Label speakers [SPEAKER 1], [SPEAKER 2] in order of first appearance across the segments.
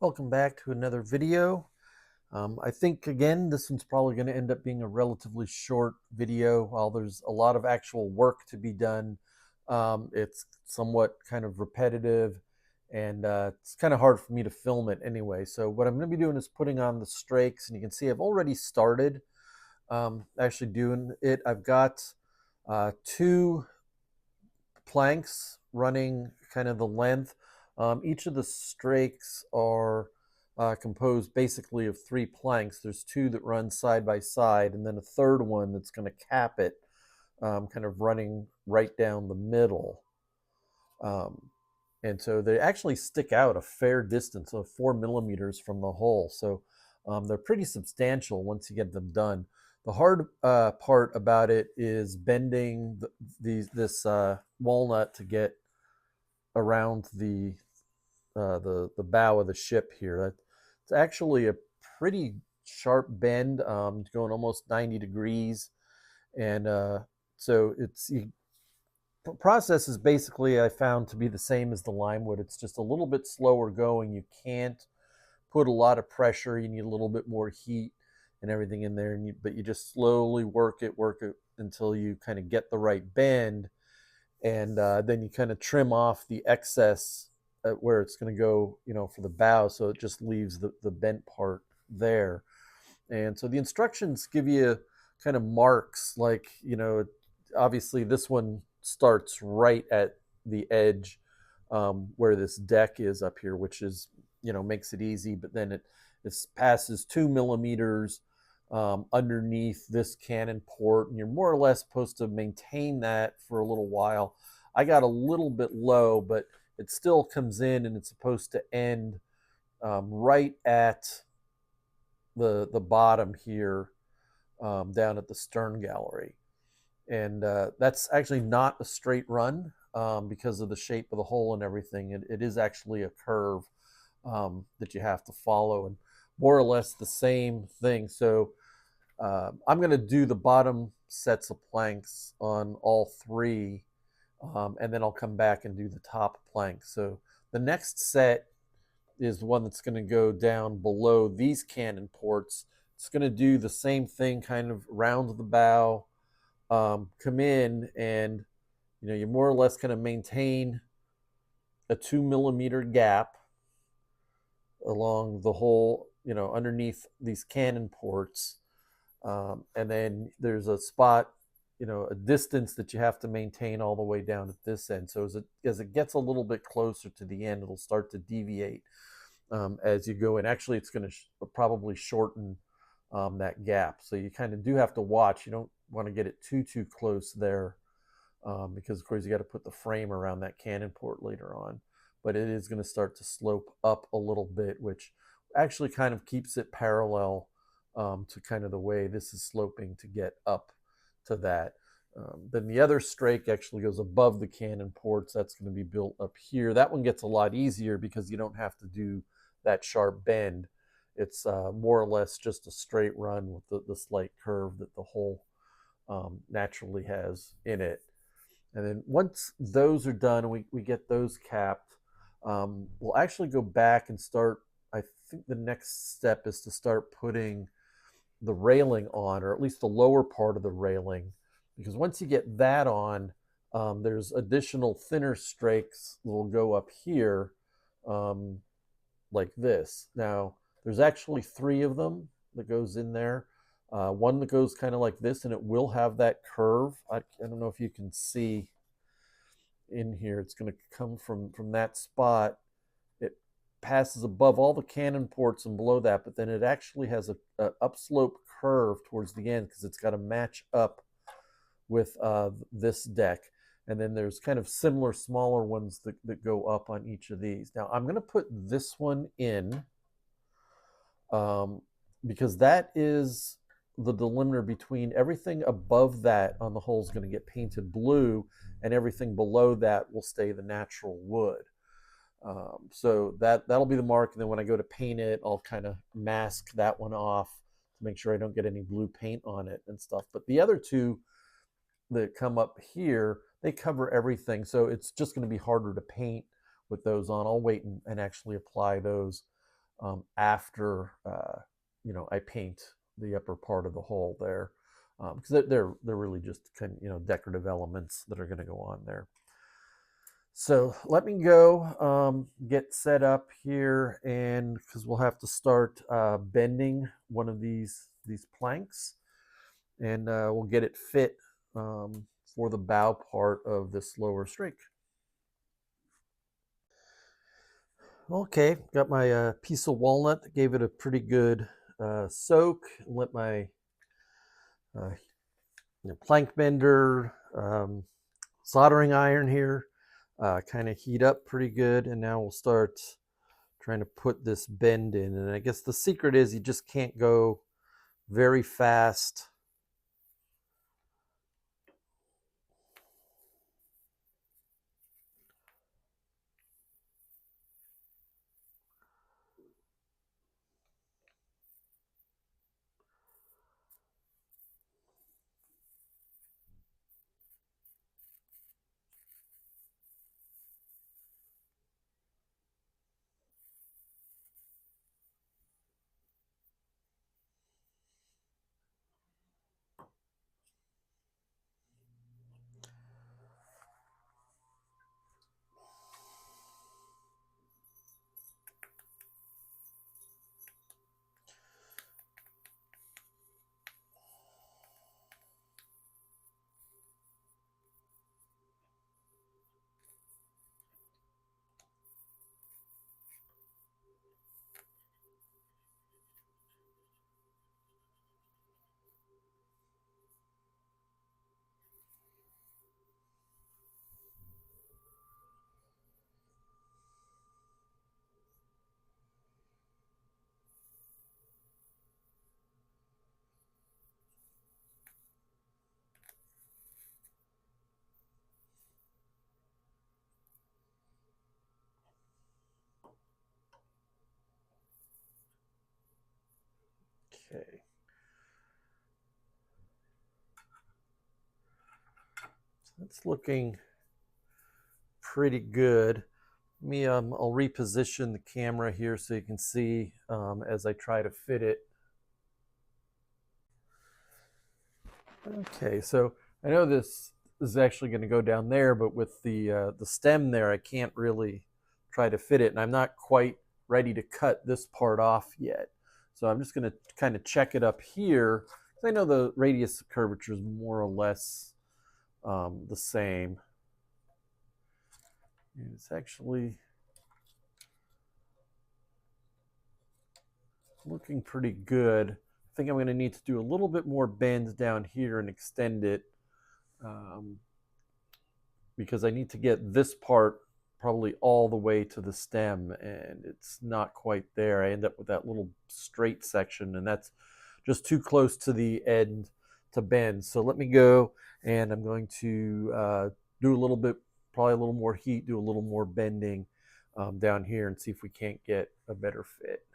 [SPEAKER 1] Welcome back to another video. I think again this one's probably going to end up being a relatively short video. While there's a lot of actual work to be done, it's somewhat kind of repetitive, and it's kind of hard for me to film it anyway. So what I'm going to be doing is putting on the strakes, and you can see I've already started actually doing it. I've got two planks running kind of the length. Each of the strakes are composed basically of three planks. There's two that run side by side, and then a third one that's going to cap it, kind of running right down the middle. Um, and so they actually stick out a fair distance of 4 millimeters from the hole. So they're pretty substantial once you get them done. The hard part about it is bending this walnut to get around the bow of the ship here. It's actually a pretty sharp bend, going almost 90 degrees, and so the process is basically I found to be the same as the lime wood. It's just a little bit slower going. You can't put a lot of pressure. You need a little bit more heat and everything in there, but you just slowly work it until you kind of get the right bend, and then you kind of trim off the excess where it's going to go, for the bow, so it just leaves the bent part there. And so the instructions give you kind of marks, like, obviously this one starts right at the edge, where this deck is up here, which is, makes it easy, but then it passes 2 millimeters underneath this cannon port, and you're more or less supposed to maintain that for a little while. I got a little bit low, but it still comes in, and it's supposed to end right at the bottom here, down at the stern gallery. And that's actually not a straight run, because of the shape of the hole and everything. It is actually a curve that you have to follow, and more or less the same thing. So I'm going to do the bottom sets of planks on all three, and then I'll come back and do the top plank. So the next set is one that's going to go down below these cannon ports. It's going to do the same thing, kind of round the bow, come in, and you more or less kind of maintain a 2 millimeter gap along the whole, underneath these cannon ports. And then there's a spot, a distance that you have to maintain all the way down at this end. So as it gets a little bit closer to the end, it'll start to deviate as you go in. Actually, it's going to probably shorten that gap. So you kind of do have to watch. You don't want to get it too close there, because of course you got to put the frame around that cannon port later on. But it is going to start to slope up a little bit, which actually kind of keeps it parallel to kind of the way this is sloping to get up to that. Then the other strake actually goes above the cannon ports. That's going to be built up here. That one gets a lot easier because you don't have to do that sharp bend. It's more or less just a straight run with the slight curve that the hole naturally has in it. And then once those are done, we get those capped, we'll actually go back and start. I think the next step is to start putting the railing on, or at least the lower part of the railing, because once you get that on, there's additional thinner strakes that will go up here, like this. Now, there's actually three of them that goes in there. One that goes kind of like this, and it will have that curve. I don't know if you can see in here. It's going to come from that spot. It passes above all the cannon ports and below that, but then it actually has a upslope curve towards the end because it's got to match up with this deck. And then there's kind of similar smaller ones that go up on each of these. Now I'm going to put this one in, because that is the delimiter between everything above that on the hole is going to get painted blue, and everything below that will stay the natural wood. So that'll be the mark. And then when I go to paint it, I'll kind of mask that one off to make sure I don't get any blue paint on it and stuff. But the other two that come up here, they cover everything. So it's just going to be harder to paint with those on. I'll wait and actually apply those after I paint the upper part of the hole there, because they're really just kind of decorative elements that are going to go on there. So let me go get set up here, and because we'll have to start bending one of these planks, and we'll get it fit for the bow part of this lower strake. Okay, got my piece of walnut that gave it a pretty good soak. Let my uh, plank bender, soldering iron here kind of heat up pretty good, and now we'll start trying to put this bend in. And I guess the secret is you just can't go very fast. Okay. It's looking pretty good. I'll reposition the camera here so you can see as I try to fit it. Okay, so I know this is actually going to go down there, but with the stem there, I can't really try to fit it, and I'm not quite ready to cut this part off yet. So I'm just going to kind of check it up here. I know the radius of curvature is more or less the same. And it's actually looking pretty good. I think I'm going to need to do a little bit more bend down here and extend it. Because I need to get this part probably all the way to the stem, and it's not quite there. I end up with that little straight section, and that's just too close to the end to bend. So let me go, and I'm going to do a little bit, probably a little more heat, do a little more bending down here, and see if we can't get a better fit.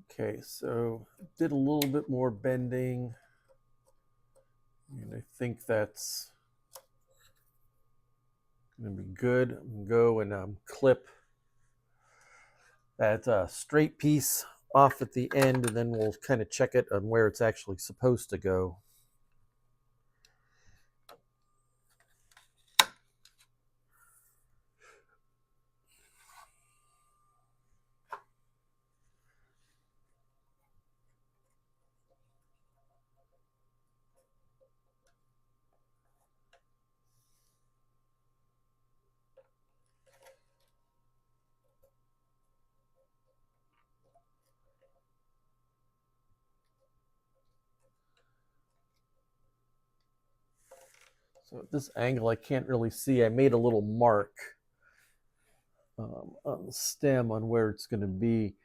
[SPEAKER 1] Okay, so did a little bit more bending, and I think that's going to be good. I'm going to go and clip that straight piece off at the end, and then we'll kind of check it on where it's actually supposed to go. So at this angle, I can't really see. I made a little mark on the stem on where it's going to be.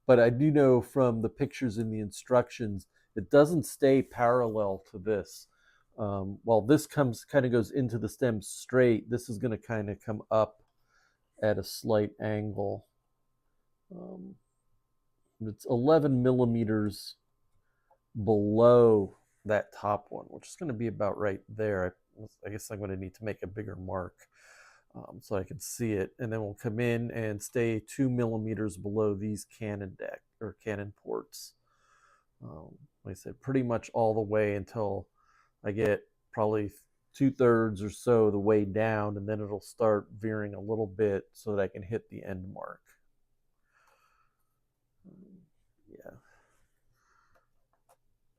[SPEAKER 1] But I do know from the pictures in the instructions, it doesn't stay parallel to this. While this kind of goes into the stem straight, this is going to kind of come up at a slight angle. It's 11 millimeters below that top one, which is going to be about right there. I guess I'm going to need to make a bigger mark. so I can see it. And then we'll come in and stay 2 millimeters below these cannon deck or cannon ports. Like I said, pretty much all the way until I get probably 2/3 or so the way down, and then it'll start veering a little bit so that I can hit the end mark. Yeah. I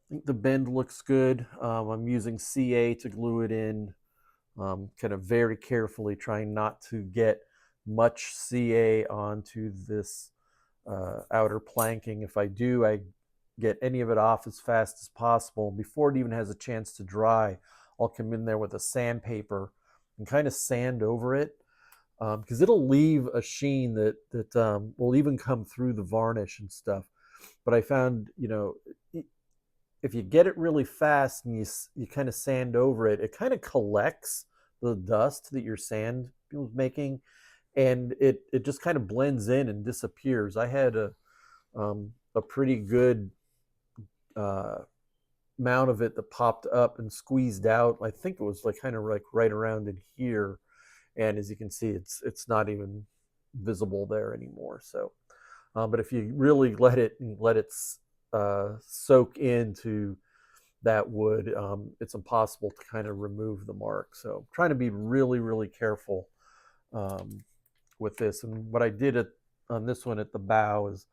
[SPEAKER 1] think the bend looks good. I'm using CA to glue it in, kind of very carefully, trying not to get much CA onto this outer planking. If I do, I get any of it off as fast as possible. Before it even has a chance to dry, I'll come in there with a sandpaper and kind of sand over it, because it'll leave a sheen that will even come through the varnish and stuff. But I found, if you get it really fast and you kind of sand over it, it kind of collects the dust that your sand was making, and it just kind of blends in and disappears. I had a pretty good uh, amount of it that popped up and squeezed out. I think it was like kind of like right around in here, and as you can see, it's not even visible there anymore. So, but if you really let it soak into that wood, it's impossible to kind of remove the mark. So, I'm trying to be really, really careful um, with this. And what I did on this one at the bow is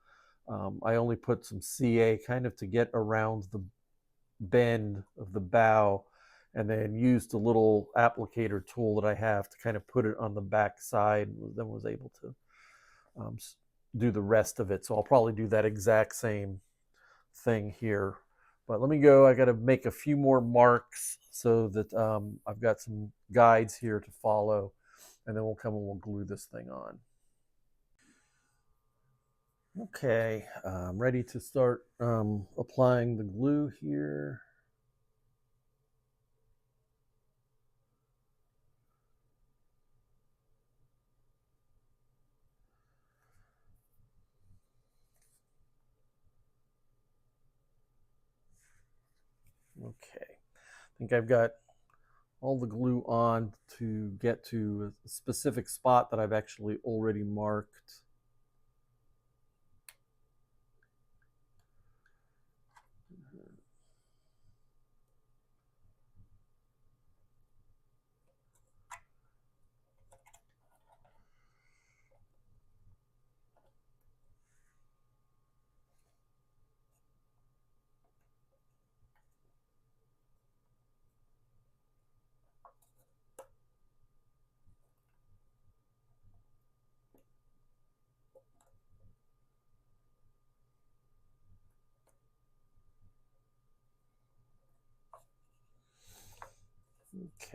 [SPEAKER 1] I only put some CA kind of to get around the bend of the bow, and then used a little applicator tool that I have to kind of put it on the back side, and then was able to um, do the rest of it. So I'll probably do that exact same thing here. But let me go. I got to make a few more marks so that I've got some guides here to follow, and then we'll come and we'll glue this thing on. Okay, I'm ready to start applying the glue here. Okay, I think I've got all the glue on to get to a specific spot that I've actually already marked.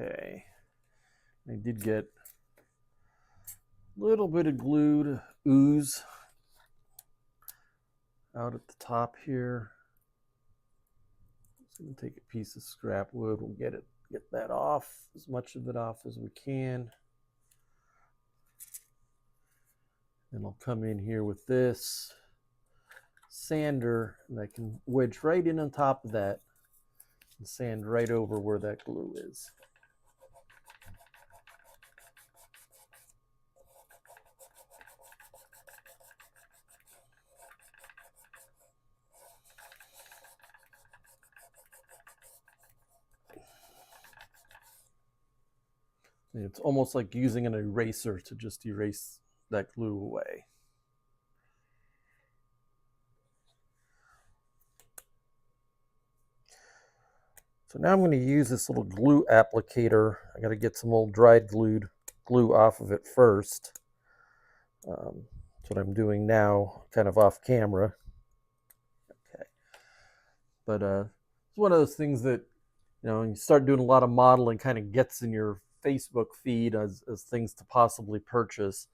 [SPEAKER 1] Okay, I did get a little bit of glue to ooze out at the top here. So we'll take a piece of scrap wood. We'll get that off, as much of it off as we can. Then I'll come in here with this sander, and I can wedge right in on top of that and sand right over where that glue is. It's almost like using an eraser to just erase that glue away. So now I'm going to use this little glue applicator. I got to get some old dried glue off of it first. That's what I'm doing now, kind of off camera. Okay, but it's one of those things that you start doing a lot of modeling, kind of gets in your Facebook feed as things to possibly purchase.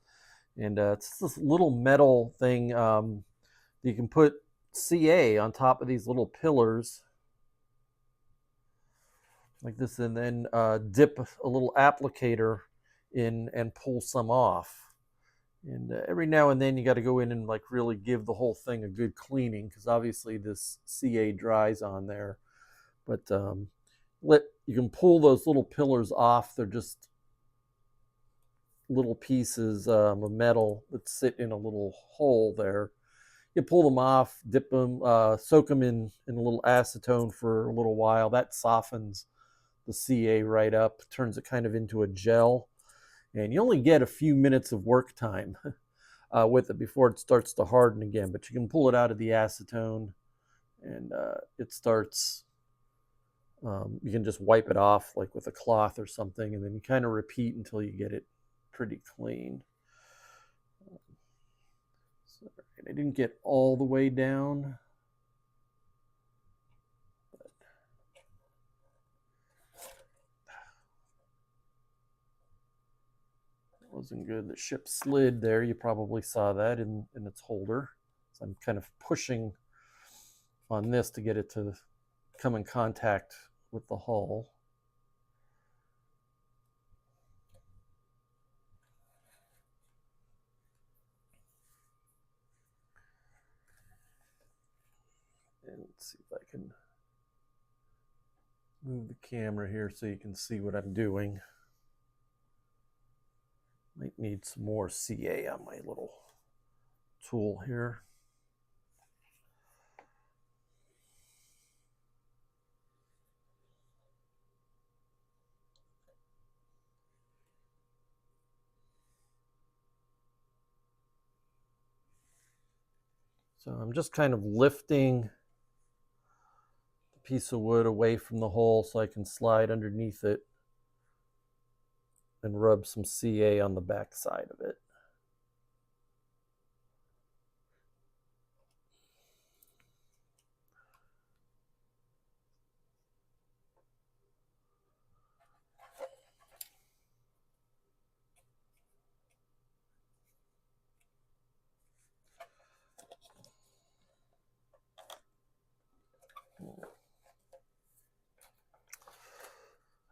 [SPEAKER 1] And it's this little metal thing. You can put CA on top of these little pillars like this, and then dip a little applicator in and pull some off. And every now and then you got to go in and like really give the whole thing a good cleaning, because obviously this CA dries on there. But you can pull those little pillars off. They're just little pieces of metal that sit in a little hole there. You pull them off, dip them, soak them in a little acetone for a little while. That softens the CA right up, turns it kind of into a gel, and you only get a few minutes of work time with it before it starts to harden again. But you can pull it out of the acetone, and it starts. You can just wipe it off like with a cloth or something, and then you kind of repeat until you get it pretty clean. So, I didn't get all the way down. Wasn't good. The ship slid there. You probably saw that in its holder. So I'm kind of pushing on this to get it to come in contact with the hull. And let's see if I can move the camera here so you can see what I'm doing. Might need some more CA on my little tool here. So I'm just kind of lifting the piece of wood away from the hole so I can slide underneath it and rub some CA on the back side of it.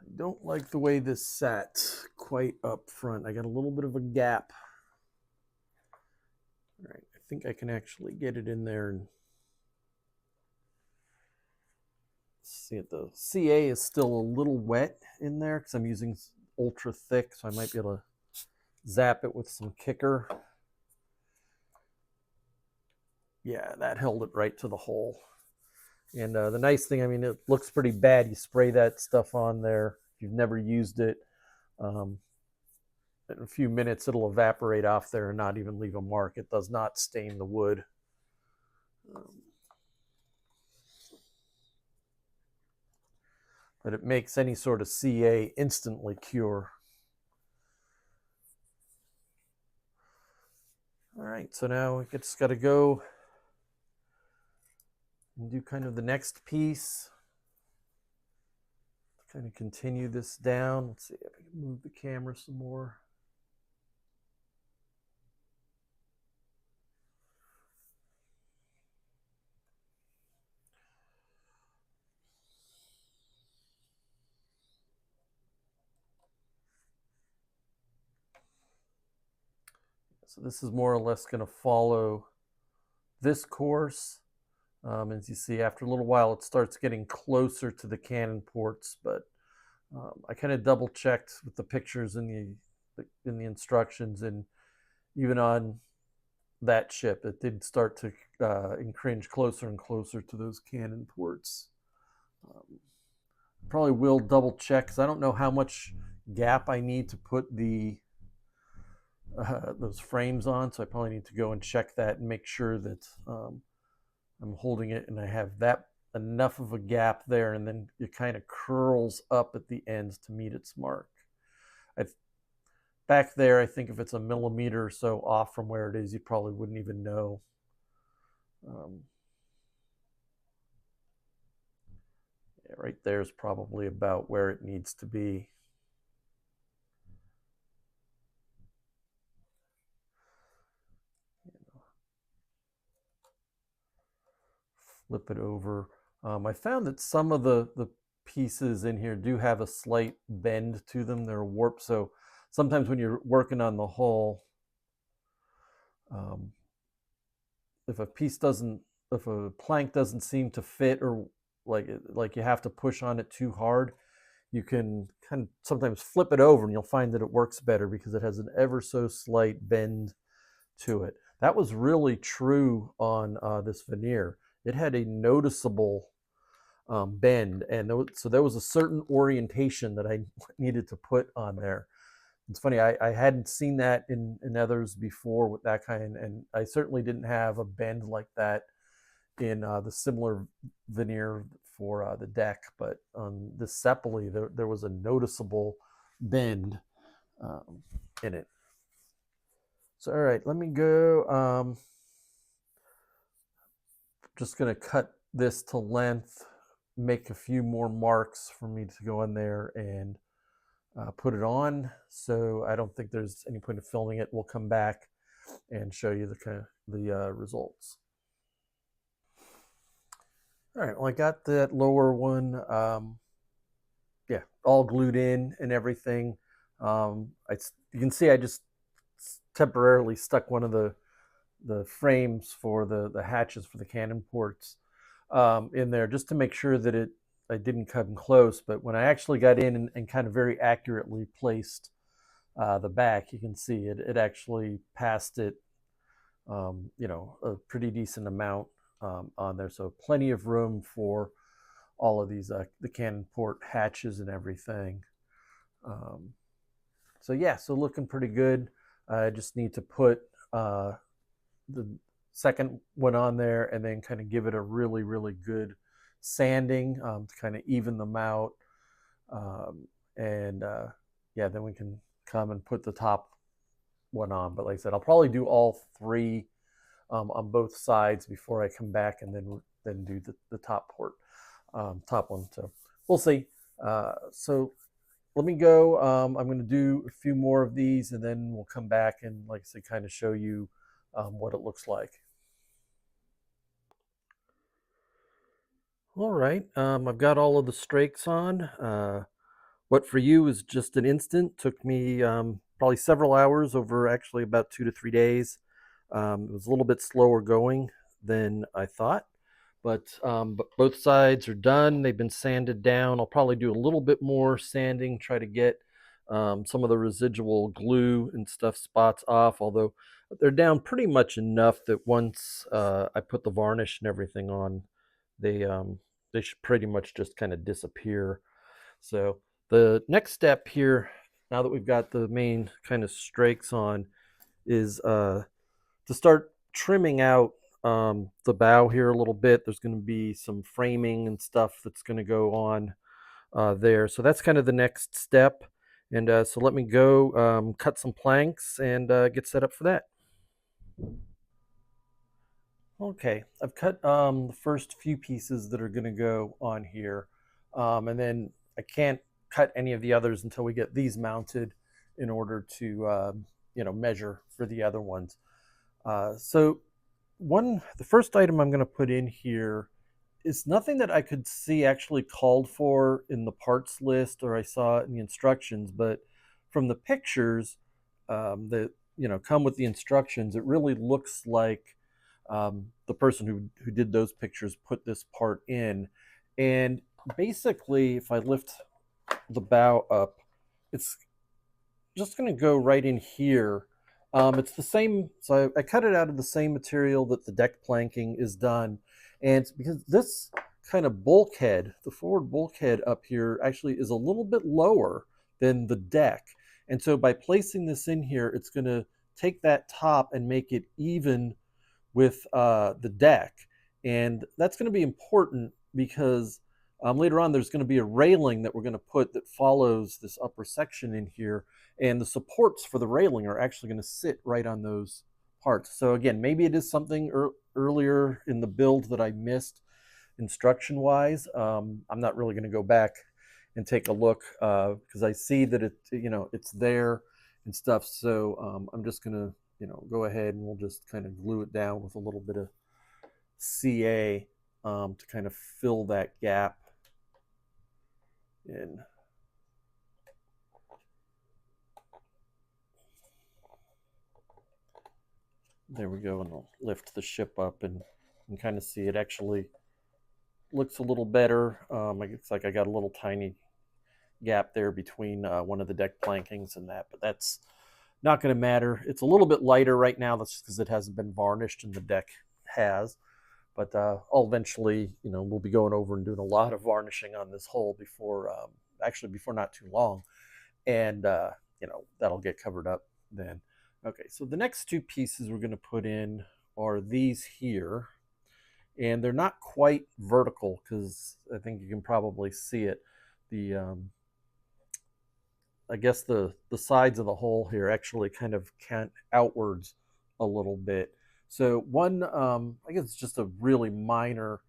[SPEAKER 1] I don't like the way this sat quite up front. I got a little bit of a gap. All right, I think I can actually get it in there and see it. The CA is still a little wet in there because I'm using ultra thick, so I might be able to zap it with some kicker. Yeah, that held it right to the hole. And the nice thing, I mean, it looks pretty bad. You spray that stuff on there. If you've never used it, in a few minutes it'll evaporate off there and not even leave a mark. It does not stain the wood. But it makes any sort of CA instantly cure. All right, so now we just got to go and do kind of the next piece. Kind of continue this down. Let's see if I can move the camera some more. So this is more or less going to follow this course. As you see, after a little while, it starts getting closer to the cannon ports, but I kind of double checked with the pictures in the instructions, and even on that ship, it did start to encringe closer and closer to those cannon ports. Probably will double check because I don't know how much gap I need to put those frames on, so I probably need to go and check that and make sure that I'm holding it and I have that enough of a gap there, and then it kind of curls up at the ends to meet its mark. Back there, I think if it's a millimeter or so off from where it is, you probably wouldn't even know. Yeah, right there is probably about where it needs to be. Flip it over. I found that some of the pieces in here do have a slight bend to them. They're warped, so sometimes when you're working on the hull, if a plank doesn't seem to fit, or like you have to push on it too hard, you can kind of sometimes flip it over and you'll find that it works better because it has an ever so slight bend to it. That was really true on this veneer. It had a noticeable bend, and so there was a certain orientation that I needed to put on there. It's funny, I hadn't seen that in others before with that kind, and I certainly didn't have a bend like that in the similar veneer for the deck, but on this Sepali, there was a noticeable bend in it. So, all right, let me go. Just going to cut this to length, make a few more marks for me to go in there and put it on. So I don't think there's any point of filming it. We'll come back and show you the results. All right, well, I got that lower one, yeah, all glued in and everything. You can see I just temporarily stuck one of the frames for the hatches for the cannon ports in there just to make sure that I didn't come close. But when I actually got in and kind of very accurately placed the back, you can see it actually passed it, a pretty decent amount on there. So plenty of room for all of these the cannon port hatches and everything. So yeah, so looking pretty good. I just need to put the second one on there and then kind of give it a really, really good sanding to kind of even them out. And yeah, then we can come and put the top one on. But like I said, I'll probably do all three on both sides before I come back and then do the top port, top one. So we'll see. So let me go. I'm going to do a few more of these and then we'll come back and, like I said, kind of show you what it looks like. All right, I've got all of the Strakes on. What for you is just an instant took me probably several hours over actually about 2 to 3 days. It was a little bit slower going than I thought, but both sides are done. They've been sanded down. I'll probably do a little bit more sanding, try to get some of the residual glue and stuff spots off, although they're down pretty much enough that once I put the varnish and everything on, they um, they should pretty much just kind of disappear. So the next step here, now that we've got the main kind of Strakes on, is to start trimming out the bow here a little bit. There's going to be some framing and stuff that's going to go on there. So that's kind of the next step. And so let me go cut some planks and get set up for that. Okay, I've cut the first few pieces that are going to go on here. And then I can't cut any of the others until we get these mounted in order to, measure for the other ones. So the first item I'm going to put in here is nothing that I could see actually called for in the parts list or I saw in the instructions, but from the pictures that come with the instructions, it really looks like the person who did those pictures put this part in. And basically, if I lift the bow up, it's just going to go right in here. It's the same, so I cut it out of the same material that the deck planking is done. And because this kind of bulkhead, the forward bulkhead up here actually is a little bit lower than the deck. And so by placing this in here, it's going to take that top and make it even with the deck. And that's going to be important because later on there's going to be a railing that we're going to put that follows this upper section in here, and the supports for the railing are actually going to sit right on those parts. So again, maybe it is something earlier in the build that I missed instruction wise. I'm not really going to go back and take a look because I see that it's there and stuff. So I'm just going to go ahead and we'll just kind of glue it down with a little bit of CA to kind of fill that gap in. There we go, and I'll lift the ship up and kind of see it actually looks a little better. It's like I got a little tiny gap there between one of the deck plankings and that, but that's not going to matter. It's a little bit lighter right now. That's just because it hasn't been varnished and the deck has. But I'll eventually, we'll be going over and doing a lot of varnishing on this hole before not too long, and that'll get covered up then. Okay, so the next two pieces we're going to put in are these here, and they're not quite vertical because I think you can probably see it. The I guess the sides of the hole here actually kind of cant outwards a little bit. So one, I guess it's just a really minor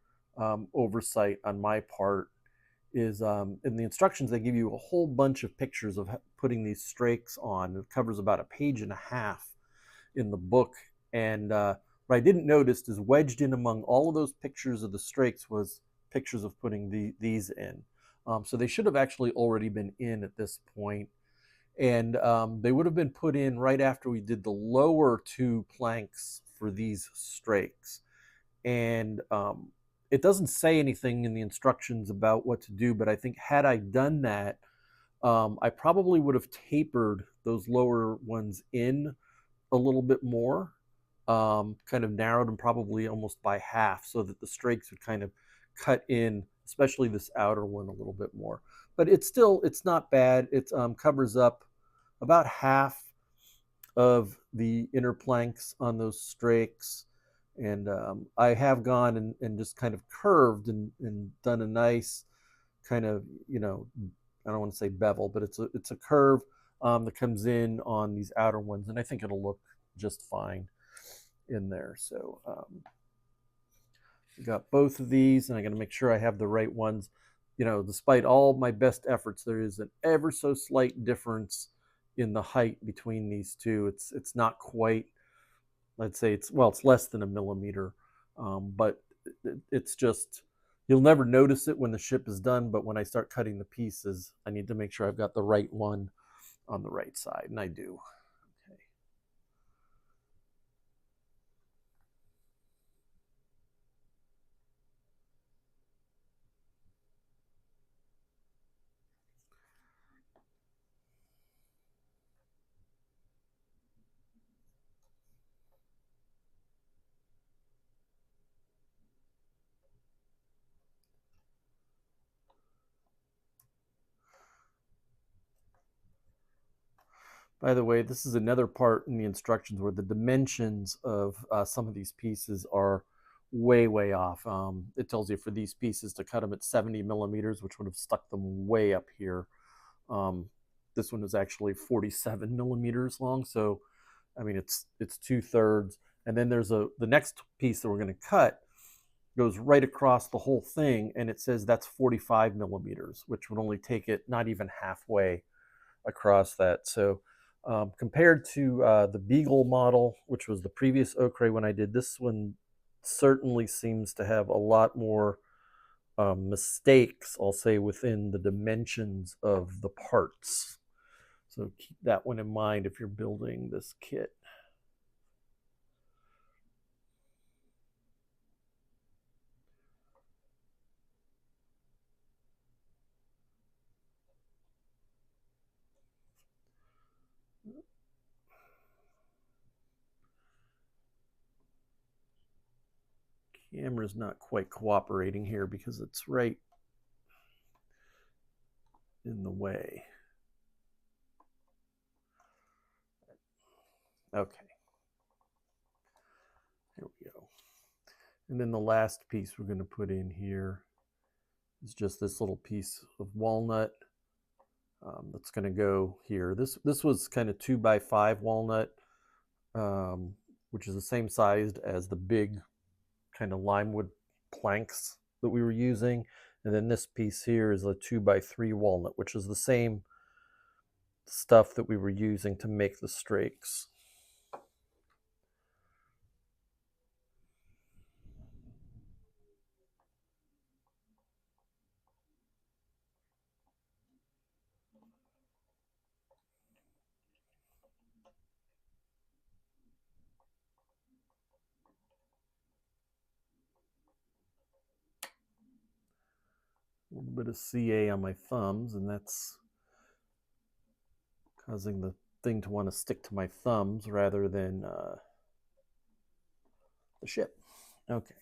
[SPEAKER 1] oversight on my part is in the instructions they give you a whole bunch of pictures of putting these strakes on. It covers about a page and a half in the book, and what I didn't notice is wedged in among all of those pictures of the strakes was pictures of putting these in. So they should have actually already been in at this point, and they would have been put in right after we did the lower two planks for these strakes. And it doesn't say anything in the instructions about what to do, but I think had I done that, I probably would have tapered those lower ones in a little bit more, kind of narrowed them probably almost by half so that the strakes would kind of cut in, especially this outer one, a little bit more. But it's not bad. It covers up about half of the inner planks on those strakes. And I have gone and just kind of curved and done a nice kind of, I don't want to say bevel, but it's a curve that comes in on these outer ones, and I think it'll look just fine in there. So we got both of these, and I got to make sure I have the right ones. Despite all my best efforts, there is an ever so slight difference in the height between these two. It's not quite. I'd say it's less than a millimeter, but it's just you'll never notice it when the ship is done. But when I start cutting the pieces, I need to make sure I've got the right one on the right side, and I do. Okay. By the way, this is another part in the instructions where the dimensions of some of these pieces are way, way off. It tells you for these pieces to cut them at 70 millimeters, which would have stuck them way up here. Um, this one is actually 47 millimeters long, so I mean it's 2/3. And then there's the next piece that we're going to cut goes right across the whole thing, and it says that's 45 millimeters, which would only take it not even halfway across that. So compared to the Beagle model, which was the previous Okray when I did, this one certainly seems to have a lot more mistakes, I'll say, within the dimensions of the parts. So keep that one in mind if you're building this kit. Camera's not quite cooperating here because it's right in the way. Okay. There we go. And then the last piece we're going to put in here is just this little piece of walnut that's going to go here. This was kind of 2x5 walnut, which is the same size as the big kind of limewood planks that we were using. And then this piece here is a 2x3 walnut, which is the same stuff that we were using to make the strakes. A little bit of CA on my thumbs, and that's causing the thing to want to stick to my thumbs rather than the ship. Okay.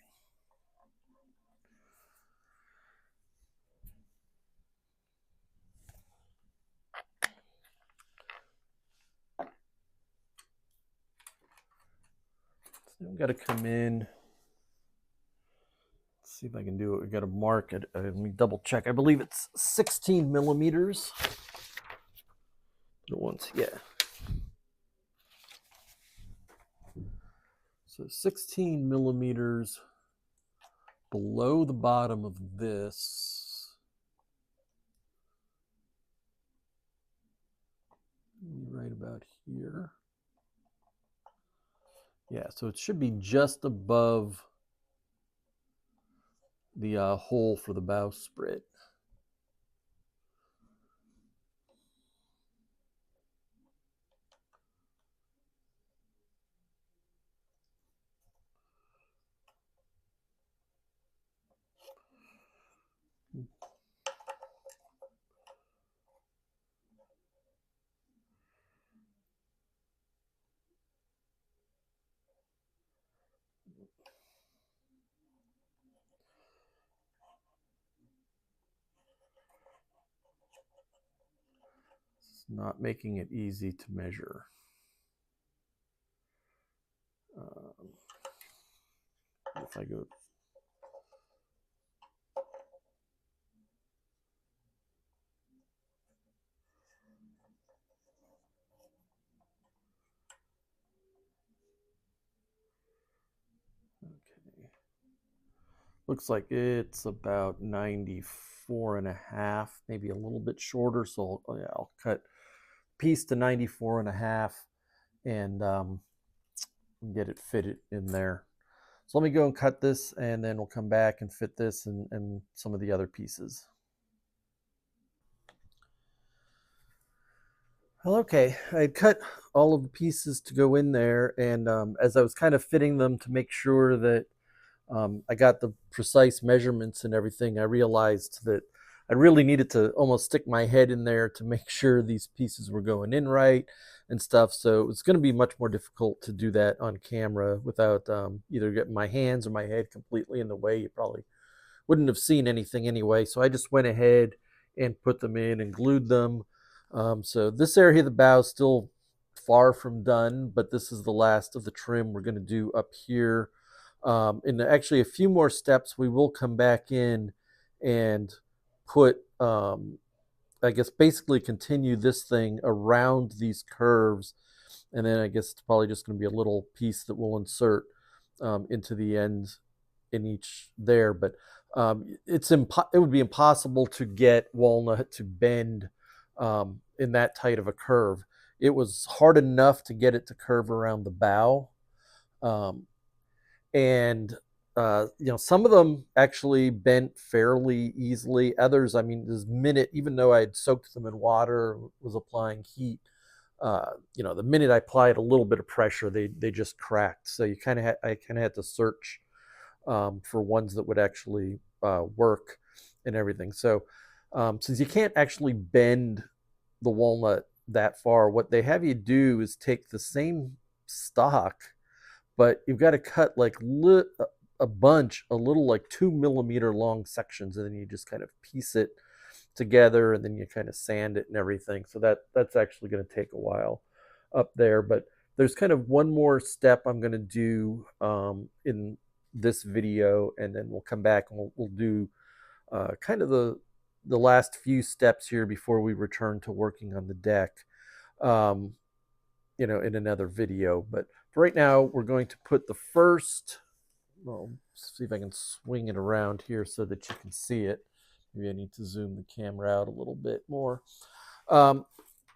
[SPEAKER 1] So I've got to come in. Let's see if I can do it. We've got to mark it. Let me double check. I believe it's 16 millimeters. Once, yeah. So 16 millimeters below the bottom of this. Right about here. Yeah, so it should be just above the hole for the bowsprit. It's not making it easy to measure. If I go okay. Looks like it's about 94 and a half, maybe a little bit shorter. So yeah, I'll cut piece to 94 and a half and get it fitted in there. So let me go and cut this, and then we'll come back and fit this and some of the other pieces. Well, okay, I cut all of the pieces to go in there, and as I was kind of fitting them to make sure that I got the precise measurements and everything, I realized that I really needed to almost stick my head in there to make sure these pieces were going in right and stuff. So it was going to be much more difficult to do that on camera without either getting my hands or my head completely in the way. You probably wouldn't have seen anything anyway. So I just went ahead and put them in and glued them. So this area of the bow is still far from done, but this is the last of the trim we're going to do up here. In actually a few more steps, we will come back in and put, I guess, basically continue this thing around these curves. And then I guess it's probably just going to be a little piece that we'll insert into the end in each there. But it would be impossible to get walnut to bend in that tight of a curve. It was hard enough to get it to curve around the bow. Um, and some of them actually bent fairly easily. Others, I mean, this minute, even though I had soaked them in water, was applying heat, the minute I applied a little bit of pressure, they just cracked. So I kind of had to search for ones that would actually work and everything. So since you can't actually bend the walnut that far, what they have you do is take the same stock, but you've got to cut like a bunch, a little like 2 millimeter long sections, and then you just kind of piece it together, and then you kind of sand it and everything. So that's actually going to take a while up there. But there's kind of one more step I'm going to do in this video, and then we'll come back and we'll do kind of the last few steps here before we return to working on the deck. Um, in another video. But for right now, we're going to put the first, well, see if I can swing it around here so that you can see it. Maybe I need to zoom the camera out a little bit more.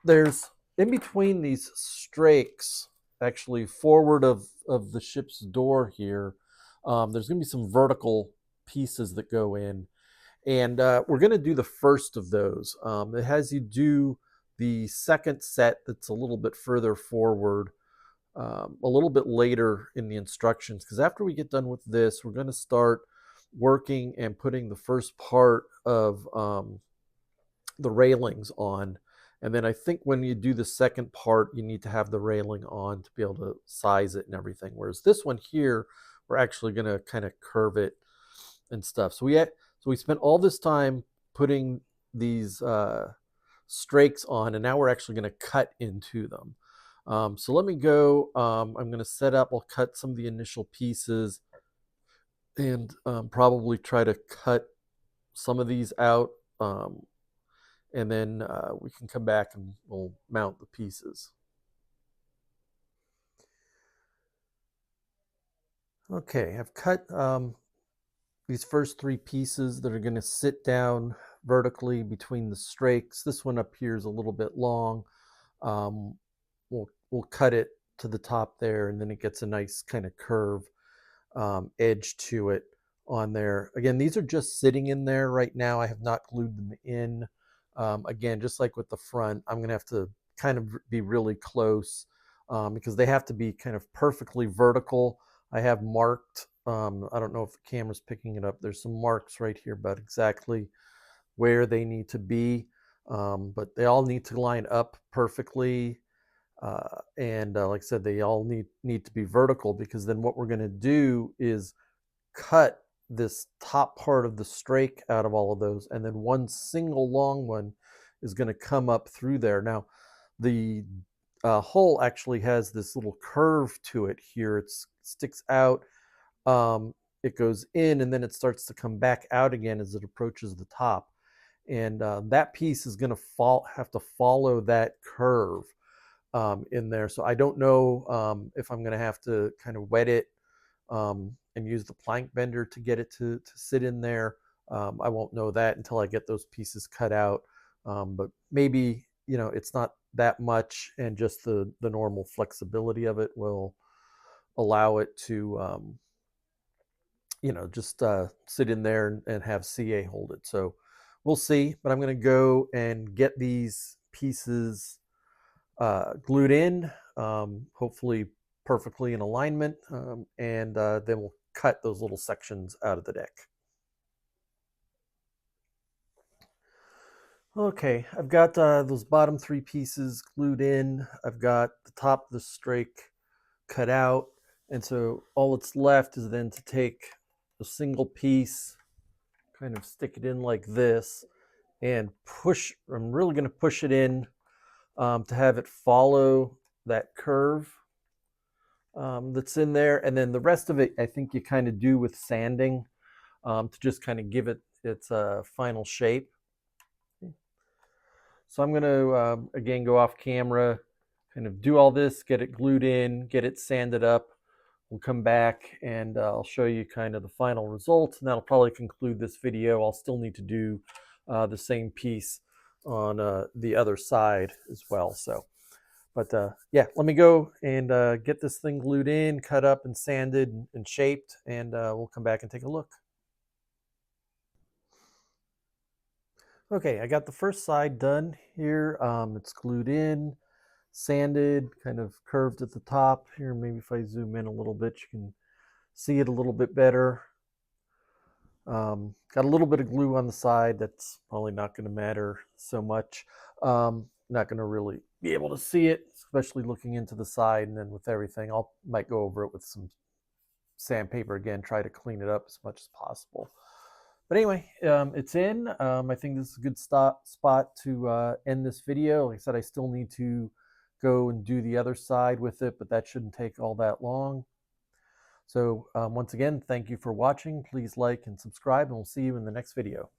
[SPEAKER 1] There's in between these strakes, actually forward of the ship's door here, there's going to be some vertical pieces that go in. And we're going to do the first of those. It has you do the second set that's a little bit further forward, a little bit later in the instructions, because after we get done with this, we're going to start working and putting the first part of the railings on. And then I think when you do the second part, you need to have the railing on to be able to size it and everything. Whereas this one here, we're actually going to kind of curve it and stuff. So we spent all this time putting these strakes on, and now we're actually going to cut into them. So let me go. I'm going to set up. I'll cut some of the initial pieces and probably try to cut some of these out. And then we can come back and we'll mount the pieces. Okay, I've cut these first three pieces that are going to sit down vertically between the strakes. This one up here is a little bit long. We'll cut it to the top there, and then it gets a nice kind of curve edge to it on there. Again, these are just sitting in there right now. I have not glued them in. Again, just like with the front, I'm going to have to kind of be really close because they have to be kind of perfectly vertical. I have marked, I don't know if the camera's picking it up. There's some marks right here about exactly where they need to be, but they all need to line up perfectly. And like I said, they all need to be vertical, because then what we're going to do is cut this top part of the strake out of all of those, and then one single long one is going to come up through there. Now, the hole actually has this little curve to it here. It sticks out, it goes in, and then it starts to come back out again as it approaches the top. And that piece is going to have to follow that curve in there. So I don't know if I'm going to have to kind of wet it and use the plank bender to get it to sit in there. I won't know that until I get those pieces cut out. But maybe, it's not that much, and just the normal flexibility of it will allow it to, just sit in there and have CA hold it. So we'll see, but I'm going to go and get these pieces glued in, hopefully perfectly in alignment, and then we'll cut those little sections out of the deck. Okay, I've got those bottom three pieces glued in. I've got the top of the strake cut out, and so all that's left is then to take a single piece, kind of stick it in like this, and push. I'm really going to push it in to have it follow that curve that's in there. And then the rest of it, I think you kind of do with sanding to just kind of give it its final shape. So I'm going to, again, go off camera, kind of do all this, get it glued in, get it sanded up. We'll come back and I'll show you kind of the final results, and that'll probably conclude this video. I'll still need to do the same piece on the other side as well. So, but yeah, let me go and get this thing glued in, cut up and sanded and shaped, and we'll come back and take a look. Okay, I got the first side done here. It's glued in, sanded, kind of curved at the top. Here, maybe if I zoom in a little bit, you can see it a little bit better. Got a little bit of glue on the side. That's probably not going to matter so much. Not going to really be able to see it, especially looking into the side. And then with everything, might go over it with some sandpaper again, try to clean it up as much as possible. But anyway, it's in. I think this is a good spot to end this video. Like I said, I still need to go and do the other side with it, but that shouldn't take all that long. So once again, thank you for watching. Please like and subscribe, and we'll see you in the next video.